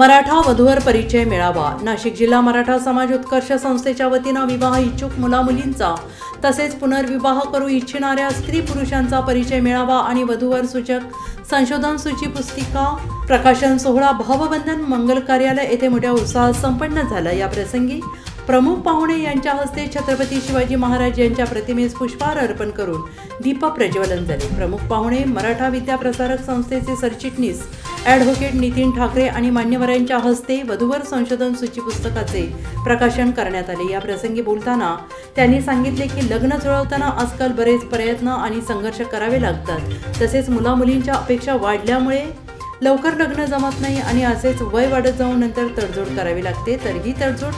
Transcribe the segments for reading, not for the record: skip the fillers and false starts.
मराठा वधूवर परिचय मेळावा. नाशिक जिल्हा मराठा समाज उत्कर्ष संस्थेच्या वतीनं विवाह इच्छुक मुलामुलींचा तसेच पुनर्विवाह करू इच्छिणाऱ्या स्त्री पुरुषांचा परिचय मेळावा आणि वधूवर सूचक संशोधन सूची पुस्तिका प्रकाशन सोहळा भावबंधन मंगल कार्यालय येथे मोठ्या उत्साहात संपन्न झाला. या प्रसंगी प्रमुख पाहुणे यांच्या हस्ते छत्रपती शिवाजी महाराज यांच्या प्रतिमेस पुष्पहार अर्पण करून दीप प्रज्वलन झाले. प्रमुख पाहुणे मराठा विद्या प्रसारक संस्थेचे सरचिटणीस ॲडव्होकेट नितीन ठाकरे आणि मान्यवरांच्या हस्ते वधूवर संशोधन सूची पुस्तकाचे प्रकाशन करण्यात आले. या प्रसंगी बोलताना त्यांनी सांगितले की लग्न जुळवताना आजकाल बरेच प्रयत्न आणि संघर्ष करावे लागतात. तसेच मुलामुलींच्या अपेक्षा वाढल्यामुळे लवकर लग्न जमत नाही आणि असेच वय वाढत जाऊन नंतर तडजोड करावी लागते. तर ही तडजोड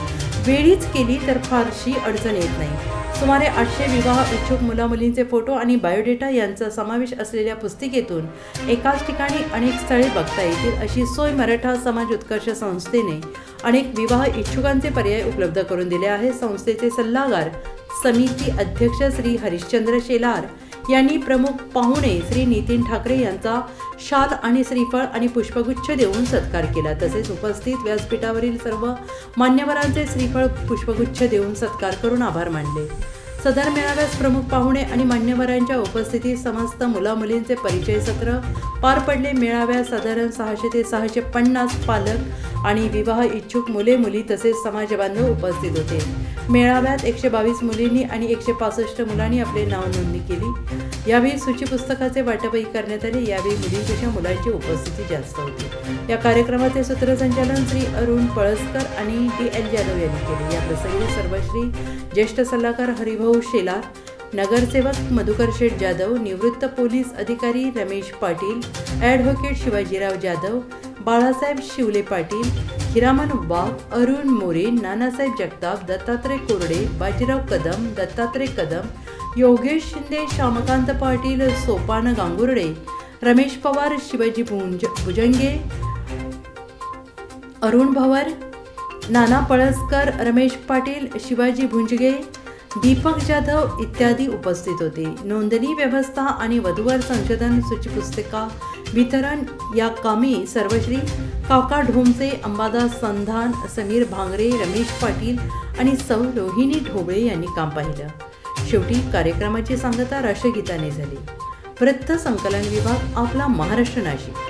वेळीच केली तर फारशी अडचण येत नाही. सुमारे 800 विवाह इच्छुक मुलामुलींचे फोटो आणि बायोडेटा यांचा समावेश असलेल्या पुस्तिकेतून एकाच ठिकाणी अनेक स्थळे बघता येतील अशी सोय मराठा समाज उत्कर्ष संस्थेने अनेक विवाह इच्छुकांचे पर्याय उपलब्ध करून दिले आहे. संस्थेचे सल्लागार समिती अध्यक्ष श्री हरिश्चंद्र शेलार यांनी प्रमुख पाहुणे श्री नितीन ठाकरे यांचा शाल आणि श्रीफळ आणि पुष्पगुच्छ देऊन सत्कार केला. तसेच उपस्थित व्यासपीठावरील सर्व मान्यवरांचे श्रीफळ पुष्पगुच्छ देऊन सत्कार करून आभार मानले. सदर मेळाव्यास प्रमुख पाहुणे आणि मान्यवरांच्या उपस्थितीत समस्त मुलामुलींचे परिचय सत्र पार पडले. मेळाव्यात साधारण 600 ते 650 पालक आणि विवाह इच्छुक मुले मुली तसेच समाजबांधव उपस्थित होते. मेळाव्यात 122 मुलींनी आणि 165 मुलांनी आपले नाव नोंदणी केली. यावेळी सूची पुस्तकाचे वाटपही करण्यात आले. यावेळी मुलींपेक्षा मुलांची उपस्थिती जास्त होती. या कार्यक्रमाचे सूत्रसंचालन श्री अरुण पळसकर आणि DL जाधव यांनी केले. या प्रसंगी सर्वश्री ज्येष्ठ सल्लागार हरिभाऊ शेलार, नगरसेवक मधुकर शेठ जाधव, निवृत्त पोलीस अधिकारी रमेश पाटील, ॲडव्होकेट शिवाजीराव जाधव, बाळासाहेब शिवले पाटील, हिरामन वाघ, अरुण मोरे, नानासाहेब जगताप, दत्तात्रय कोरडे, बाजीराव कदम, दत्तात्रय कदम, योगेश शिंदे, श्यामकांत पाटील, सोपान गांगुर्डे, रमेश पवार, शिवाजी भुजंगे, अरुण भवर, नाना पळसकर, रमेश पाटील, शिवाजी भुंजगे, दीपक जाधव इत्यादी उपस्थित होते. नोंदणी व्यवस्था आणि वधूवर संशोधन सूची पुस्तिका वितरण या कामी सर्वश्री काका ढोमसे, अंबादास संधान, समीर भांगरे, रमेश पाटील आणि सौ रोहिणी ढोबळे यांनी काम पाहिलं. शेवटी कार्यक्रमाची सांगता राष्ट्रगीताने झाली. वृत्त संकलन विभाग आपला महाराष्ट्र नाशिक.